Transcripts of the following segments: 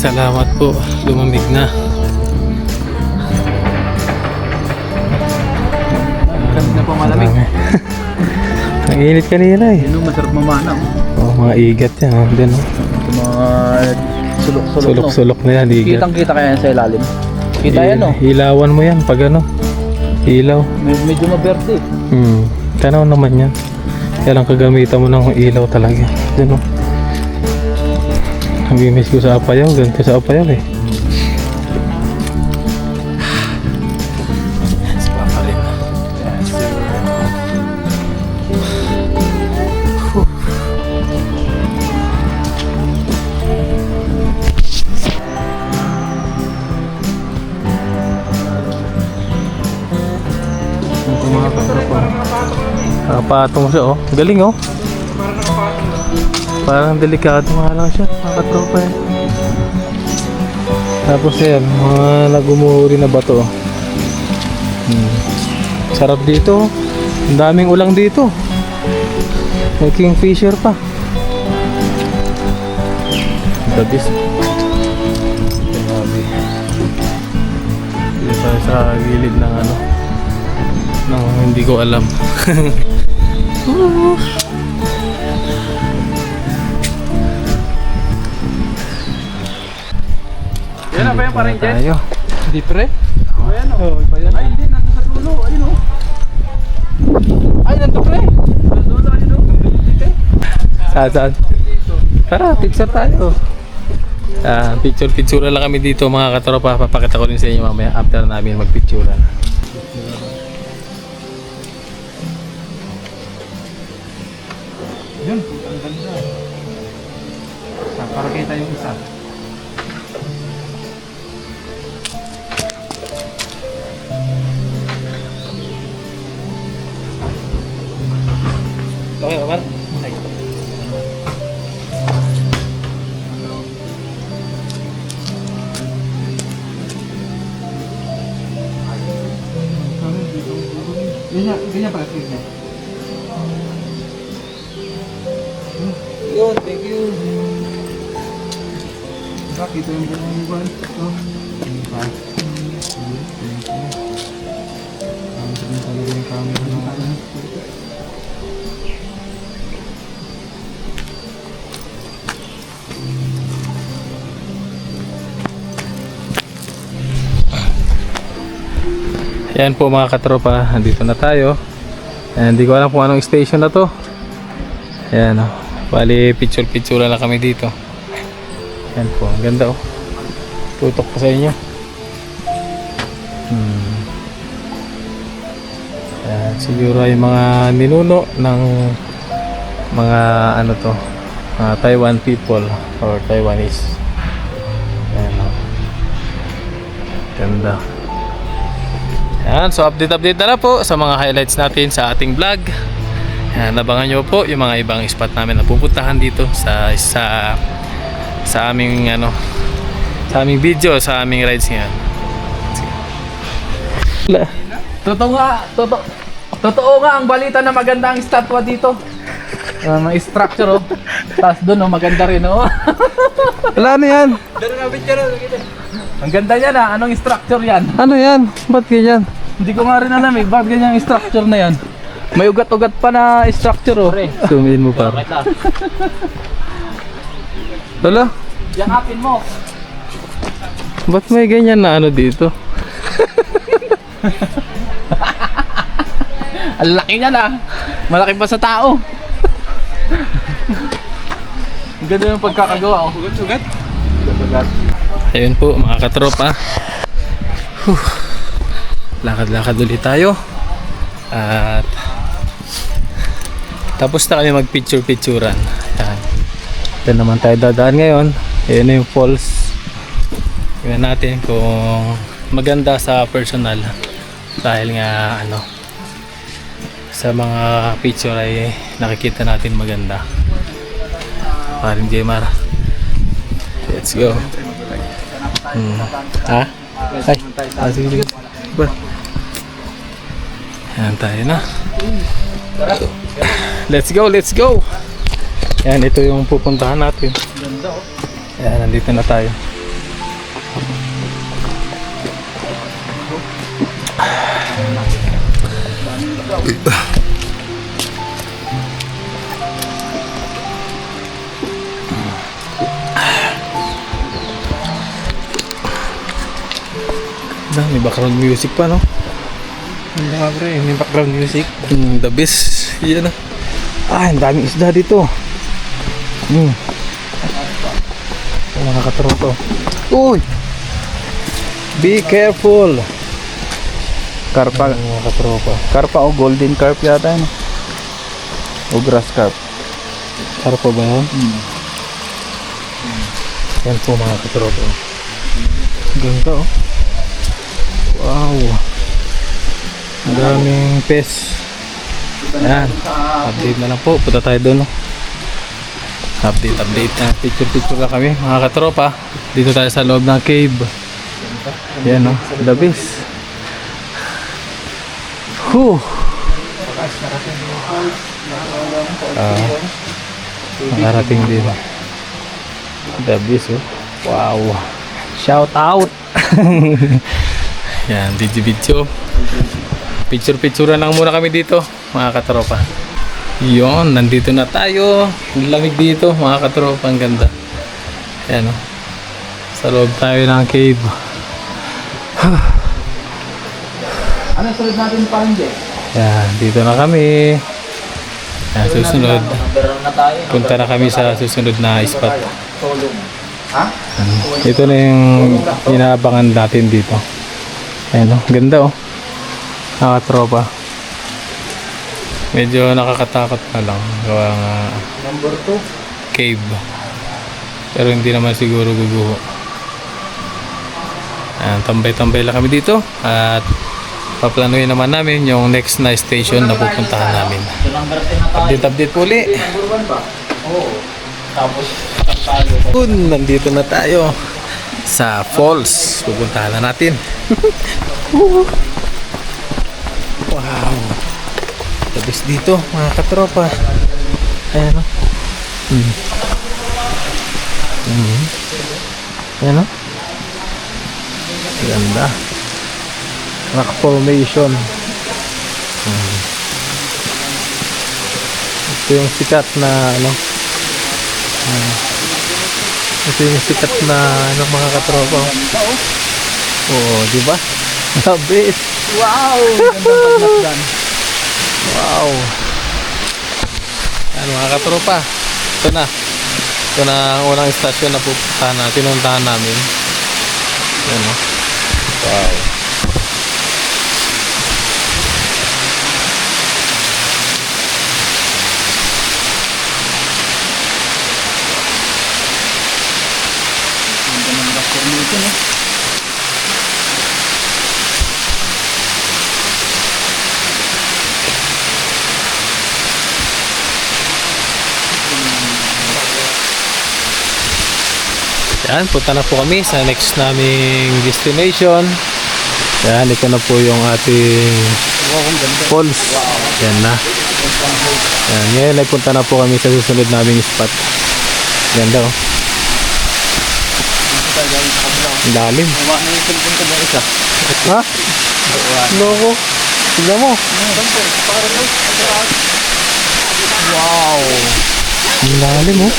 Salamat po, lumamig na. Kanina pa malamig. Ang init kanina eh. Yun, masarap mamana. Oh, mga igat yan. Oh. Diyan, oh. Mga sulok-sulok. Sulok-sulok na yan, igat. Kitang-kita kaya yan sa ilalim. Kita yan, no? Ilawan mo yan pag ano. Ilaw. Medyo maberte. Tanaw naman yan. Kaya lang kagamitan mo ng ilaw talaga. Diyan, oh. Nabimiss ko sa Apayaw. Ganito sa Apayaw eh. Nakapatong siya, oh. Galing, oh. Parang delikado nga lang siya. Nakatropa yan. Tapos yan, mga nagumuhuri na bato. Sarap dito. Ang daming ulang dito. May kingfisher pa. Dabis. Grabe. Dito tayo sa gilid ng ano. Nang hindi ko alam. Yan na ba yan parang dyan? Tayo. Hindi pre? Ayan o. Ay hindi, nandun sa tulo. Ayun o. Ay, nandun pre. Nandun, ayun o. Saan? Tara, picture tayo. Picture lang kami dito mga katropa. Papakita ko rin sa inyo mamaya after namin magpicturean. Yun, ang ganda. Para kita yung isa. Okay naman? Ganyan pala tignan. Yun, thank you. Bakit ito yung buwan? Yan po mga katropa, nandito na tayo. Hindi ko alam kung anong station na to. Ayan o, bali picture lang kami dito. Yan po, ang ganda oh. Tutok pa sa inyo. Ayan, siguro ay mga ninuno ng mga ano to, Taiwan people or Taiwanese. Ayan o, ganda. Yan, so update na po sa mga highlights natin sa ating vlog. Yan, abangan nyo po yung mga ibang spot namin na pupuntahan dito sa aming ano, sa aming video, sa aming rides ngayon. Totoo nga ang balita na maganda ang statwa dito. May structure oh. Tapos doon oh, maganda rin oh. Wala na yan. Ang ganda niyan ah. Anong structure yan? Ano yan? Ba't ganyan? Hindi ko nga rin alam eh. Bakit ganyan ang structure na yan? May ugat-ugat pa na structure oh. Zoom in mo para. Wala? Yakapin mo. Ba't may ganyan na ano dito? Ang laki niya na. Malaki pa sa tao. Ang ganda yung pagkakagawa oh. Ugat-ugat. Ayun po mga katropa. Lakad-lakad ulit tayo. At tapos na kami mag-picturean. Ayan. Ito naman tayo dadaan ngayon. Ayan na yung falls. Tingnan natin kung maganda sa personal. Dahil nga ano, sa mga picture ay nakikita natin maganda. Paring Jemar. Let's go. Ha? Ay, sige. Ba? Yan tayo na. Let's go, let's go. Yan, ito yung pupuntahan natin. Yan, nandito na tayo. May background music pa, no? Hindi nga pre, may background music. The best. Yan na. Ang daming isda dito. Mga katropa. Uy! Be careful! Karpa. Mga katropa. Karpa o golden carp yata yun. O grass carp. Karpa ba yan? Yan po mga katropa. Ganda oh. Wow! Ang daming pes. Ayan. Update na lang po. Punta tayo doon. No? Update na. Picture lang kami mga katropa. Dito tayo sa loob ng cave. Yan no. The best. Nakarating din. The best oh. Wow. Shout out. Yan, video. Picture lang muna kami dito, mga katropa. Yon, nandito na tayo. Ang lamig dito, mga katropa, ang ganda. Yan oh. Sa loob tayo ng cave. Ano sunod natin pa hindi? Yan, dito na kami. Yan, susunod. Punta na kami sa susunod na spot. Ha? Ito na yung inaabangan natin dito. Ayan o, ganda o. Nakatropa. Medyo nakakatakot na lang. Gawa nga Number 2. cave. Pero hindi naman siguro guguho. Ayan, tambay-tambay lang kami dito. At paplanuhin naman namin yung next na station na pupuntahan namin. Update po uli. Oo. Tapos Nandito na tayo sa falls. Pupuntahan na natin. Wow. Tapos dito mga katropa. Ayan o. Ayan o. Ganda. Rock formation. Ito yung sikat na ano. Ito yung sikat na ano, mga katropa. Oo, di ba? Sabi. wow! Gandang paglasdan. Wow. Ano mga katropa? Ito na. Ito na ang unang istasyon na pinuntahan namin. Ano? Wow. Yan, punta na po kami sa next naming destination. Yan, ito na po yung ating falls. Yan na. Yan, ngayon ay punta na po kami sa susunod naming spot. Ganda oh. Ang lalim. Ha? Loko. Tignan mo. Wow. Ang lalim oh.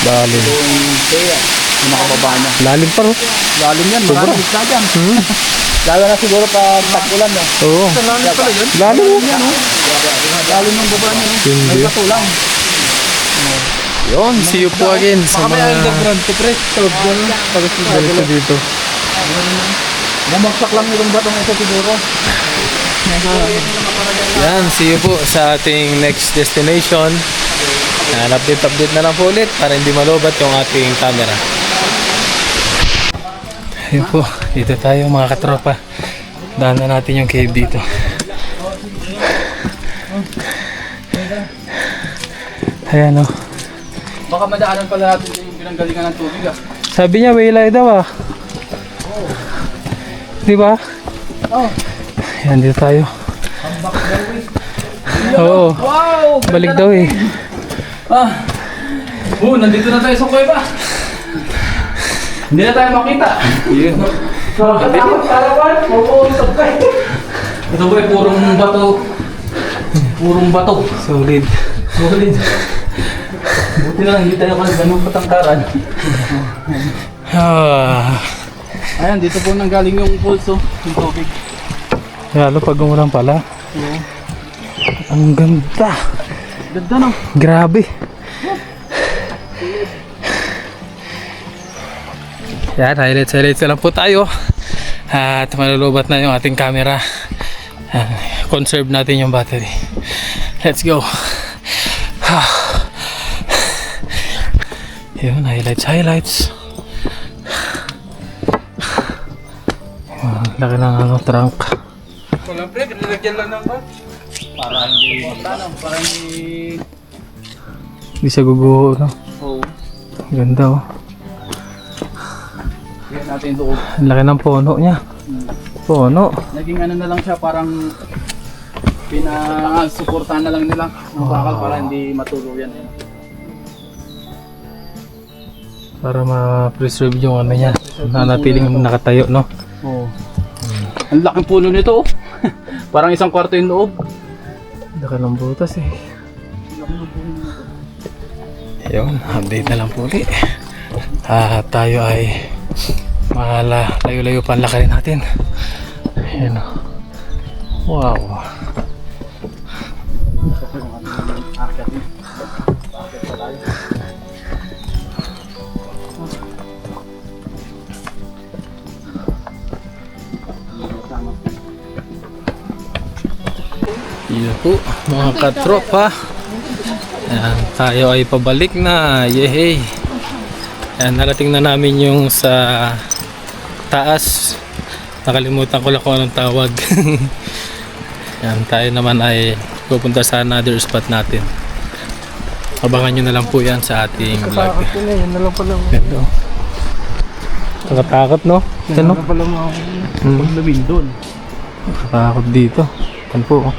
Lalim. Yung nakababa niya. Lalim pa ro. Lalim yan, Sobra. maraming isda dyan. Lalo na siguro pag tag-ulan, no? Oo. Lalim pala yun? Lalim oh. Yan, no? Lalim ng baba niya, no? Hindi. May patulang. Yun, see you po again sa Baka may mga underground to press. dito dito. Bumagsak lang itong batong ito siguro. Yan, see you po sa ating next destination. Yan, update na lang po ulit para hindi malobat yung ating camera. Ayun po, dito tayo mga katropa. Daan na natin yung cave dito. Ayan o. Baka madaanan pala natin yung pinanggalingan ng tubig, ah. Sabi niya, waylay daw ah. Di ba? Oh. Yan, dito tayo. Oo. Wow! Balik daw eh. Nandito na tayo sa kuweba. Hindi na tayo makita. Yun. Nakakatakot kalawan. Mapuusap kayo. Ito ba purong bato? Purong bato. Solid. Solid. Buti na lang hindi tayo kasi ganun patangkaran. Ah. Ayan, dito po nanggaling yung pulso, yung tubig. Lalo pag umulan pala. Oo. Ang ganda. Ganda no? Grabe. Yan, highlights na lang po tayo. At malulubat na yung ating camera. Conserve natin yung battery. Let's go. Yun, highlights. Laki ng ano, trunk. Wala pre, nilagyan lang ng bag. Para hindi Hindi siya guguho, no? Oo. Ganda, oh. Tignan natin yung loob. Ang laki ng puno niya. Puno. Naging ano na lang siya, parang pinasuportahan na lang nila ng bakal para hindi matuluyan. Para ma-preserve yung ano niya. Nanatiling nakatayo, no? Oo. Ang laking puno nito, oh. Parang isang kwarto yung loob. Laki ng butas, eh. Ayun, update na lang po ulit. Tayo ay layo-layo pa ang lakarin natin. Ayan, oh. Wow. Yun po, mga katropa. Ayan, tayo ay pabalik na. Yehey. Ayan, narating na namin yung sa taas. Nakalimutan ko lang kung anong tawag. Ayan, tayo naman ay pupunta sa another spot natin. Abangan nyo na lang po yan sa ating vlog. Yun na lang pala. Ganda. Nakatakot, no? Ito, no? pala mga paglawin doon. Nakatakot dito. Yan po, oh.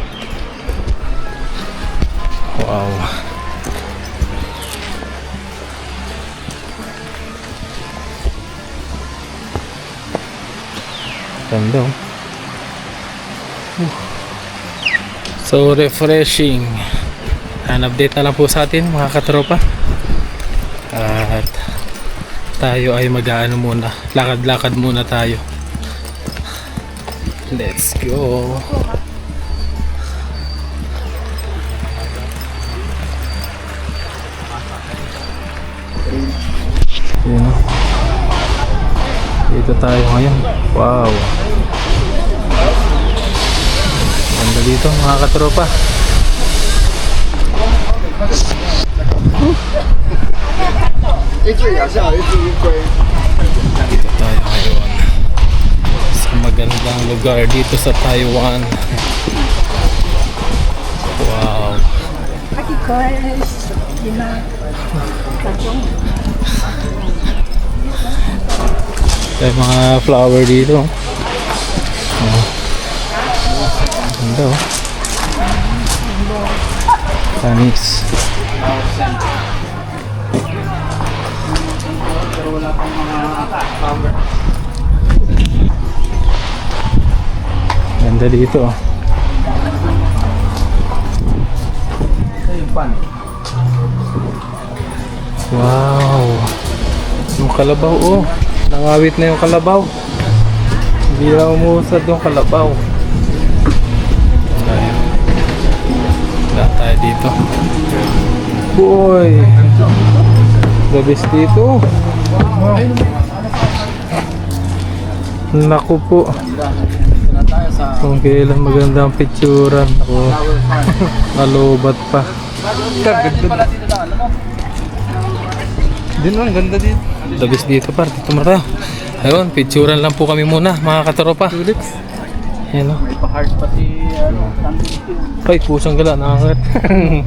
Wow. Ganda, oh. So refreshing. An update na lang po sa atin mga katropa. At tayo ay mag-aano muna. Lakad-lakad muna tayo. Let's go. Yun, oh. Dito tayo ngayon. Wow. Ganda dito mga katropa. Dito tayo ngayon sa magandang lugar dito sa Taiwan. Wow. May mga flower dito. Oh. Ganda, oh. Tanis. Pero wala pang mga power. Ganda dito, oh. Ito yung pan. Wow. Yung kalabaw, oh. Nangawit na yung kalabaw. Hindi na umusad yung kalabaw. Tayo. Wala tayo dito. Boy. The best dito. Naku po. Dito na tayo sa Kung kailan magandang picturean. Ako. flower farm. Nalubat pa. Ganda pala dito na, alam mo? Din, ang ganda dito. The best dito par. Dito muna tayo. Ayun, picturean lang po kami muna mga katropa. Ayan, oh. May pa-heart pati tanto. Ay, pusang gala, nakakit.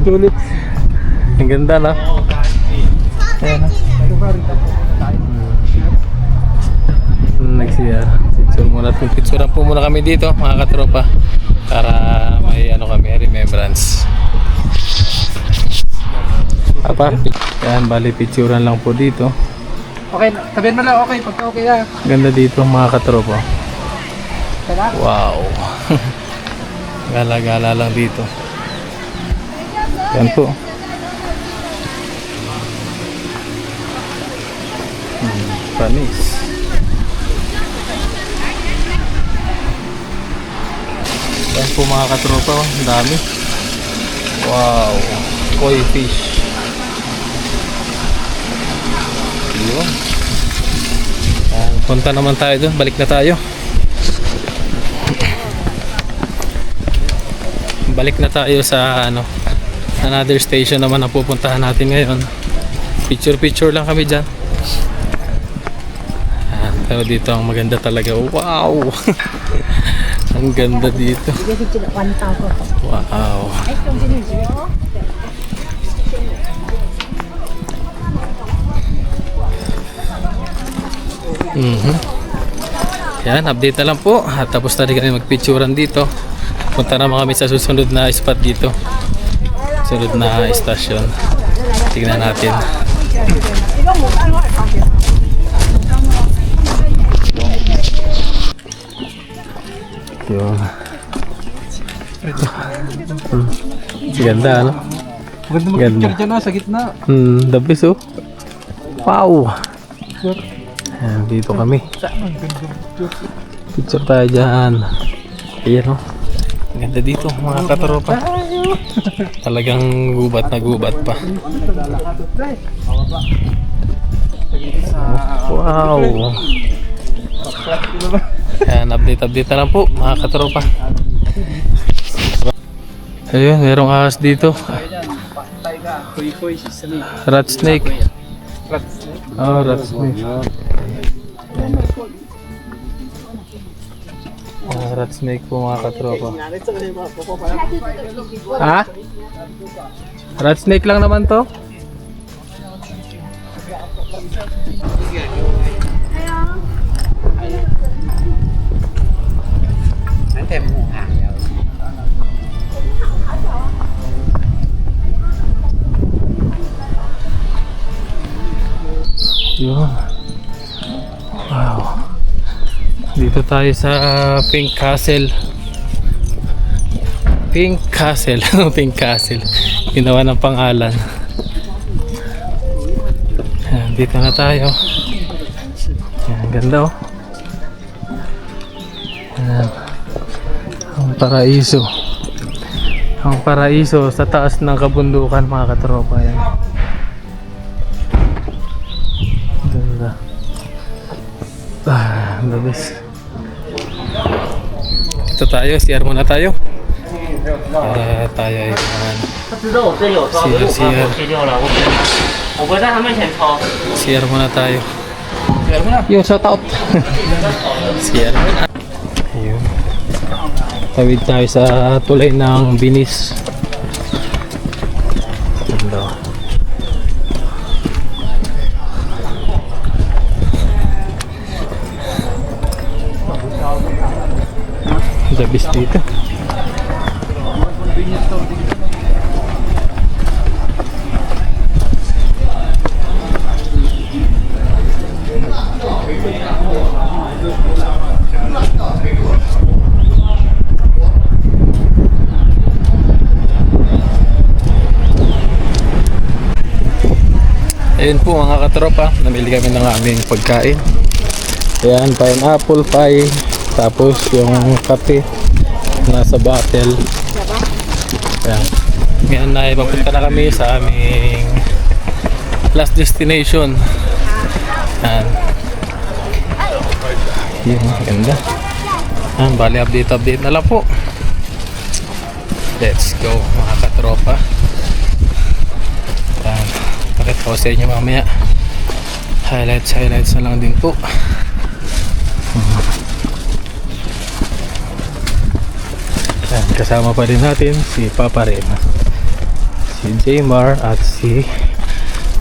Tulit. Ang ganda na. Ayan na. Next year. Picture muna. Picturean po muna kami dito, mga katropa. Para may ano kami, remembrance. Apa? Ayan, bali picturean lang po dito. Okay, sabihin mo lang okay, pagka okay na. Ganda dito mga katropa. Tara. Wow. Gala-gala lang dito. Yan po. Panis. Yan po mga katropa, oh. Ang dami. Wow, koi fish. Yun. Punta naman tayo doon, balik na tayo. Balik na tayo sa ano, another station naman ang pupuntahan natin ngayon. Picture lang kami dyan. Pero dito ang maganda talaga. Wow! Ang ganda dito. Wow! Yan, update na lang po. At tapos na rin kami magpicturean dito. Punta naman kami sa susunod na spot dito. Susunod na station. Tignan natin. Yun. Ganda, ano? Maganda mag-picture dyan sa gitna. The best, oh. Wow! Ayan, dito kami. Picture tayo dyan. Ayan, oh. Ganda dito, mga katropa. Talagang gubat na gubat pa. Wow! Ayan, update na lang po, mga katropa. Ayun, merong ahas dito. Rat snake. Oh, rat snake. Rat snake po, mga katropa. Ha? Rat snake lang naman to? Yun. Wow. Dito tayo sa Pink Castle. Pink Castle. Pink Castle. Ginawa ng pangalan. Ayan, dito na tayo. Ayan, ganda, oh. Ayan. Ang paraiso. Ang paraiso sa taas ng kabundukan, mga katropa. Ayan. Ganda. The best. Ito tayo, CR muna tayo. Para tayo ay CR muna tayo. Yo, shout out. CR muna. Ayun. Tawid tayo sa tulay ng Binis. Ganda. Dabis dito. Ayun po mga katropa, namili kami ng aming pagkain. Ayan, pineapple pie. Tapos yung kape nasa bottle. Ayan. Ngayon na ipapunta na kami sa aming last destination. Ayan. Yung ganda. Ayan, bali update na lang po. Let's go mga katropa. Ayan. Pakita ko sa inyo mamaya. Highlights na lang din po. Ayan, kasama pa rin natin si Papa Ren, si Jaymar at si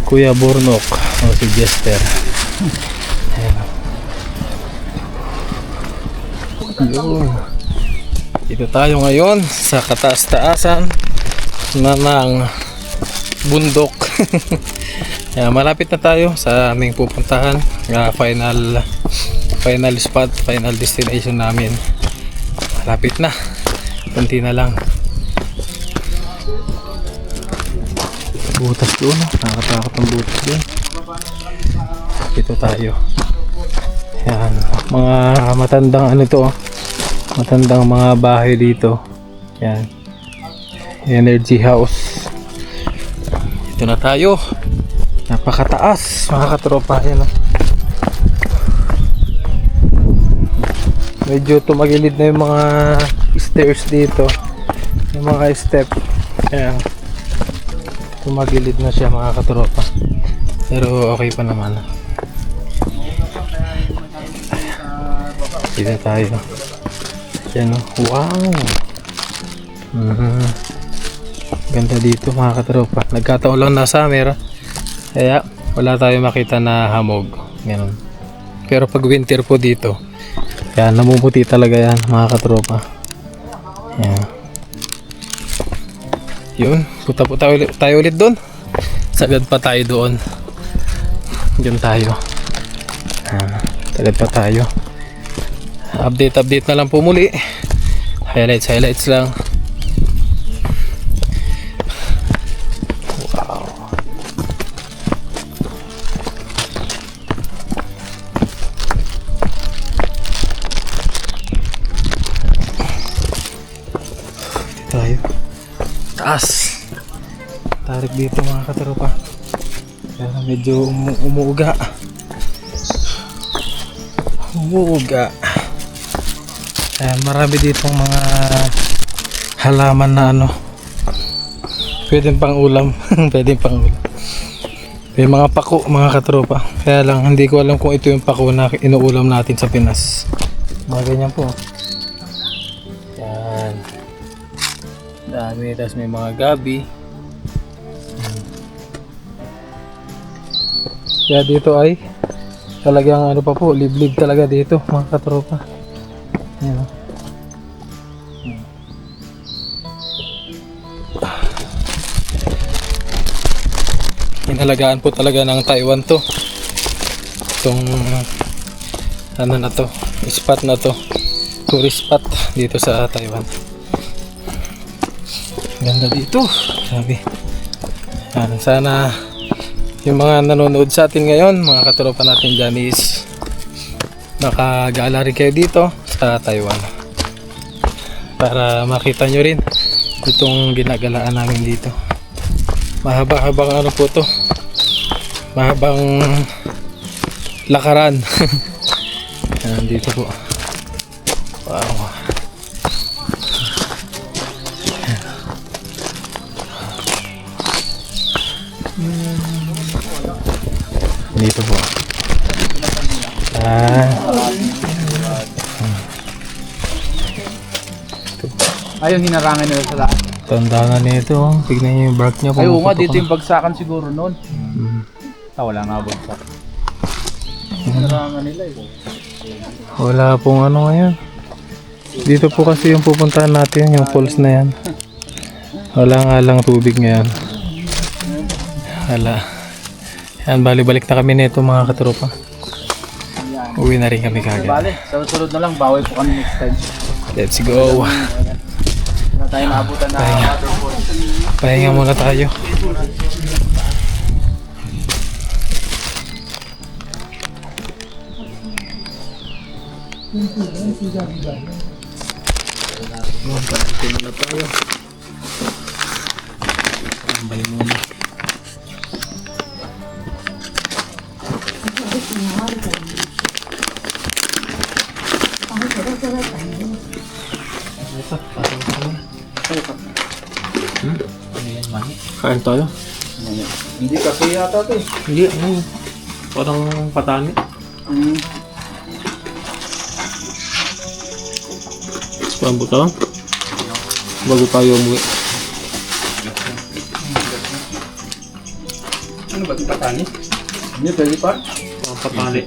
Kuya Burnok o si Jester. Ayan. Yun. Dito tayo ngayon sa kataas-taasan na ng bundok. Ayan, malapit na tayo sa aming pupuntahan. Final spot, final destination namin. Malapit na. Kunti na lang. Butas doon. Nakakatakot ang butas doon. Dito tayo. Yan. Mga matandang ano to. Matandang mga bahay dito. Yan. Energy house. Dito na tayo. Napakataas. Mga katropa. Yan o. Medyo tumagilid na yung mga stairs dito. Yung mga step. Ayan. Tumagilid na siya mga katropa. Pero okay pa naman. Dito tayo. Ayan o. Wow! Ganda dito mga katropa. Nagkataon lang na summer. Kaya wala tayo makita na hamog. Ganun. Pero pag winter po dito, yan, namumuti talaga yan mga katropa. Yan. Yun, punta po tayo ulit doon. Sagad pa tayo doon. Diyan tayo. Yan, sagad pa tayo. Update na lang po muli. Highlights lang. Wow. Tayo. Taas. Tarik dito mga katropa. Kaya medyo umuuga. Ayan, marami ditong mga halaman na ano. Pwedeng pang ulam. Pwedeng pang ulam. May mga pako mga katropa. Kaya lang hindi ko alam kung ito yung pako na inuulam natin sa Pinas. Mga ganyan po. Yan. Dami. Tapos may mga gabi. Kaya dito ay talagang ano pa po, liblib talaga dito mga katropa. Ayan. Inalagaan po talaga ng Taiwan to. Itong ano na to, spot na to, tourist spot dito sa Taiwan. Ganda dito, sabi. Sana yung mga nanonood sa atin ngayon, mga katropa natin dyan is makagala rin kayo dito sa Taiwan para makita nyo rin itong ginagalaan namin dito. Mahaba-habang ano po to, mahabang lakaran. Yan, dito po. Wow. Dito po. Ayun, hinarangan nila sa lahat. Tanda na nito. Tignan niyo yung bark niya. Ay, oo nga, dito yung bagsakan siguro noon. Wala nga bagsak. Hinarangan nila eh. Wala pong ano ngayon. Dito po kasi yung pupuntahan natin, yung falls na yan. Wala nga lang tubig ngayon. Wala. Yan, balik na kami nito mga katropa. Uwi na rin kami kagad. Bale, sa susunod na lang, bawi po kami next time. Let's go. Na tayo naabutan na waterfall. Pahinga muna tayo. Balik muna tayo. Tambay muna. Kain tayo? Hindi kasi yata ito eh. Hindi, ano? Parang patani. Pambot lang. Bago tayo umuwi. Ano ba ito patani? Hindi, pwede pa. Patani.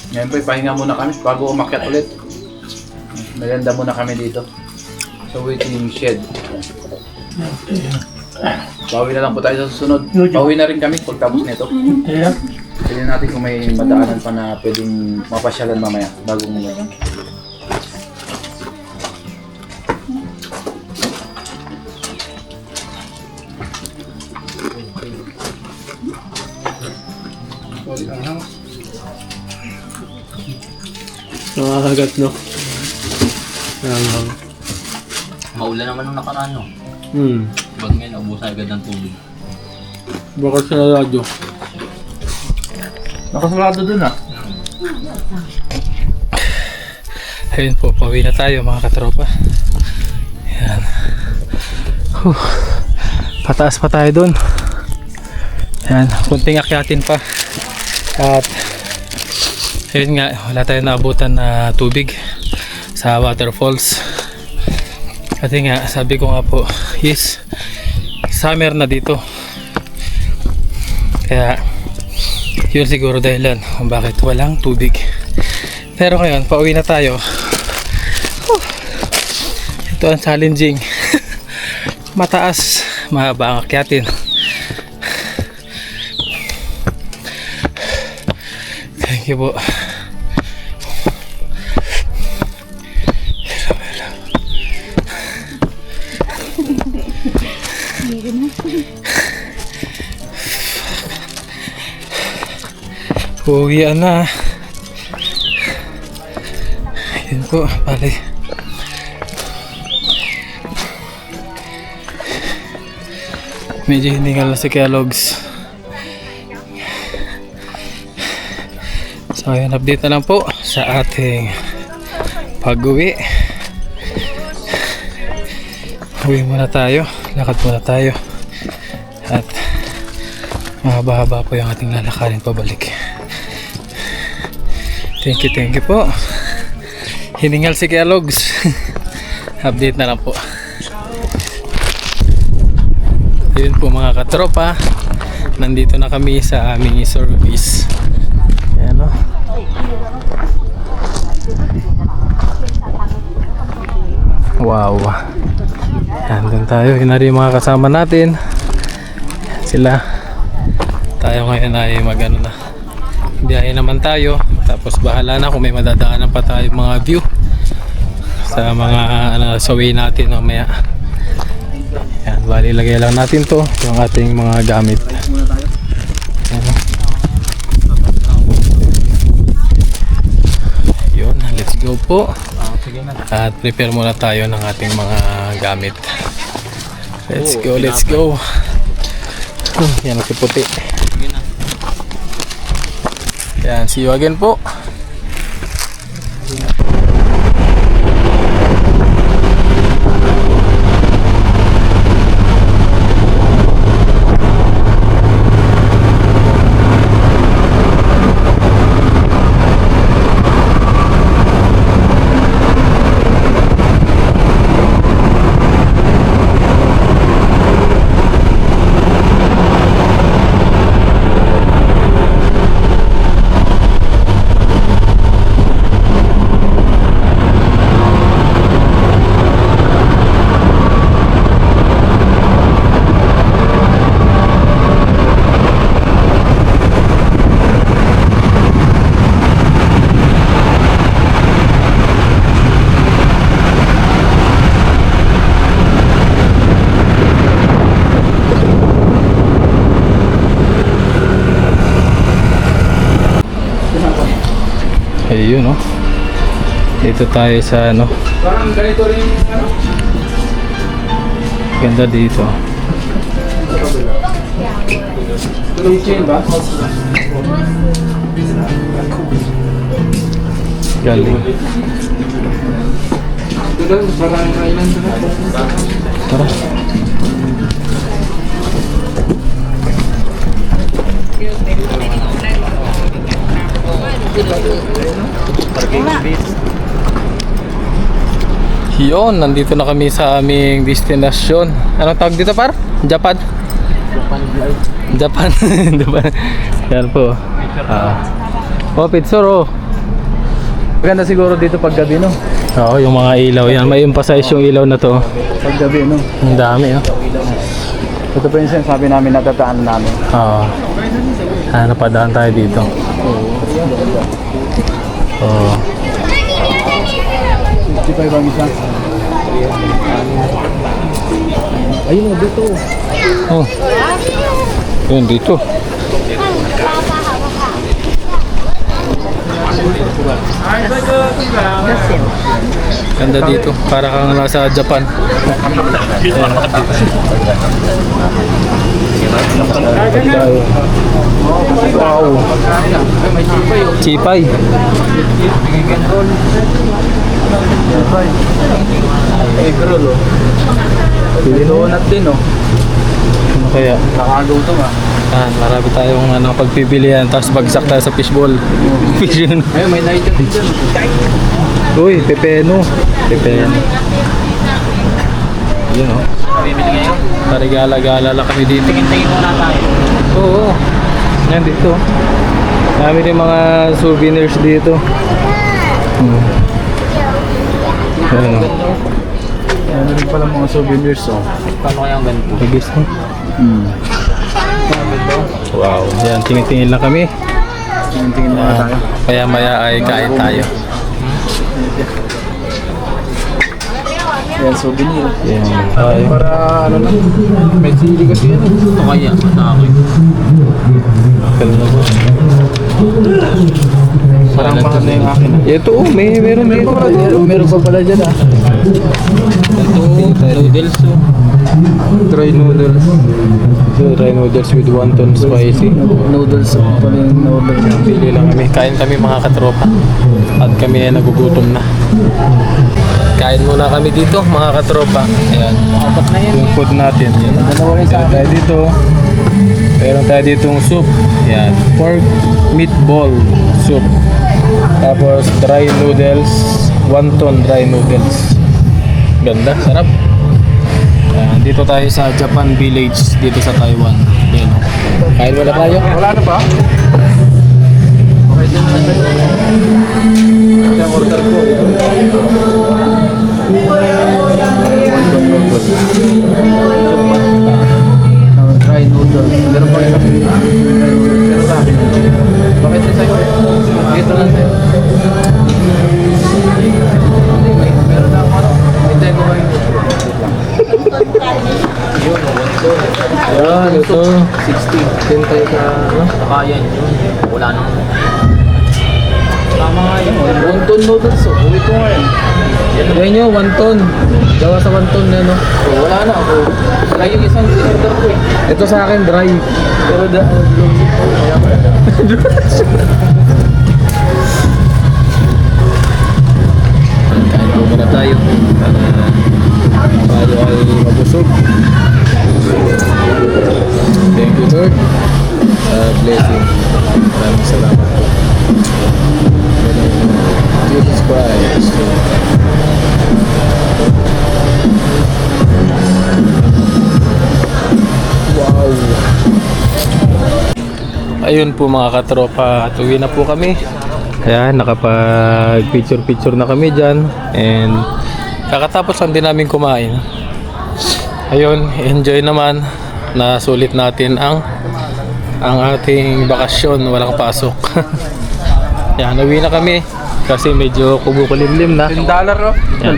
Ngayon po, pahinga muna kami bago umakyat ulit. Maganda muna kami dito sa waiting shed. Bawi na lang po tayo sa susunod. Bawi na rin kami pagtapos nito. Tignan natin kung may madaanan pa na pwedeng mapasyalan mamaya bagong Agat, no? Ayan. Maulan naman nung nakaraan, no? Hmm. Ba't ngayon, naubusan agad ng tubig. Baka sa radyo. Nakasarado dun ah. Ayun po, pauwi na tayo mga katropa. Ayan. Pataas pa tayo dun. Ayan, kunting akyatin pa. At ayun nga, wala tayong naabutan na tubig sa waterfalls. Kasi nga, sabi ko nga po, is summer na dito. Kaya yun siguro dahilan kung bakit walang tubig. Pero ngayon, pauwi na tayo. Ito ang challenging. Mataas, mahaba ang akyatin. Thank you po. Uwian na. Yun po, bali. Medyo hiningal na si Kellogg's. So ayun, update na lang po sa ating pag-uwi. Uwi muna tayo, lakad muna tayo. At mahaba-haba po yung ating lalakarin pabalik. Thank you po. Hiningal si Kellogg's. Update na lang po. Ayun po mga katropa, nandito na kami sa aming service. Ayan o. Wow. Nandun tayo. Yun na rin yung mga kasama natin. Sila. Tayo ngayon ay magano na. Biyahe naman tayo. Tapos bahala na kung may madadaanan pa tayo mga view sa mga sa way natin mamaya. Yan, bali lagay lang natin to yung ating mga gamit. Yan. Yun, let's go po. At prepare muna tayo ng ating mga gamit. Let's go. Yan, puti. Yan, see you again po. Ayun no. Dito tayo sa ano. Parang ganito rin ano. Ganda dito. Tulong chain ba? Galing. Ito daw, parang kailan ito na. Tara. Yun, nandito na kami sa aming destinasyon. Anong tawag dito par? Japan? Japan. Yan po. Oh, picture oh. Maganda siguro dito pag gabi, no? Oo, yung mga ilaw yan. May emphasize yung ilaw na to. Pag gabi, no? Ang dami oh. Ito pa yung sinasabi namin, natataan namin. Oo. Napadaan tayo dito. Oo. 55 ang isa. Ayun o, dito. Oh. Yun, dito. Ganda dito. Para kang nasa Japan. Wow. Chipay. Egg roll, oh. Donut din, oh. Ano kaya? Nakaluto, ah. Marami tayong pagpipilian. Tapos bagsak tayo sa fishball. Fish yun. Ayun, may night din dyan. Uy, pepeno. Pepeno. Yun o. Bibili ngayon. Parigala-gala lang kami dito. Tingin muna tayo. Oo. Yan dito. Dami din mga souvenirs dito. Yan o. Ano rin pala mga souvenirs, oh. Paano kaya ang ganito? Bigis o. Wow. Yan, tingin-tingin lang kami. Tingin muna tayo. Kaya maya ay kain tayo. Yan, souvenir. Yan. Tayo. Para ano na, may sili kasi yan. Ito kaya, sa akin. Kala na po. Parang mahal na yung akin. Ito oh, meron dito. Meron pa pala dyan, ah. Ito, noodles. Dry noodles. Dry noodles with wonton spicy. Noodles, oh. Pala yung noodles. Pili lang kami. Kain kami mga katropa. At kami ay nagugutom na. Kain muna kami dito mga katropa. Ayan. Apat na yan. Yung food natin. Yan. Dalawa rin sa Meron tayo dito. Meron tayo ditong soup. Yan. Pork meatball soup. Tapos dry noodles. Wonton dry noodles. Ganda. Sarap. Ayan. Dito tayo sa Japan Village. Dito sa Taiwan. Ayan. Kain muna tayo. Wala na ba? Okay din na tayo. Yung order ko. Dry noodles. Meron pa rin ako. Dry noodles. Meron pa. Bakit na sa'yo? Dito lang sa'yo. Meron na ako ano. Hintay ko kayo. Ayan. Ito. 60. Hintay ka. Kaya yun. Wala nang... Tama nga yun. Wonton noodles. Oh. Uwi ko nga yun. Yan nyo, wonton. Gawa sa wonton na no. So, wala na ako. Wala yung isang order ko eh. Ito sa akin, dry. Pero kaya pala. Kain po muna tayo. Para tayo ay mabusog. Thank you Lord. Blessing. Maraming salamat po. Jesus Christ. Wow. Ayun po mga katropa, at uwi na po kami. Kaya nakapag picture na kami dyan. And kakatapos lang din namin kumain. Ayun, enjoy naman. Nasulit natin ang ating bakasyon, walang pasok. Yan, uwi na kami. Kasi medyo kumukulimlim na. $10 oh. $10.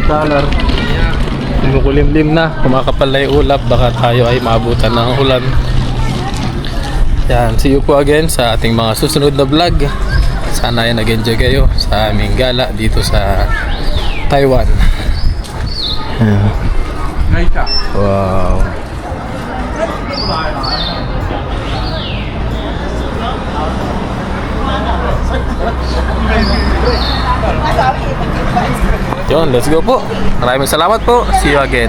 Kumukulimlim na. Kumakapal na yung ulap. Baka tayo ay maabutan ng ulan. Yan, see you po again sa ating mga susunod na vlog. Sana ay nag-enjoy kayo sa aming gala dito sa Taiwan. Nice ah. Wow. Yun, let's go po. Maraming salamat po. See you again.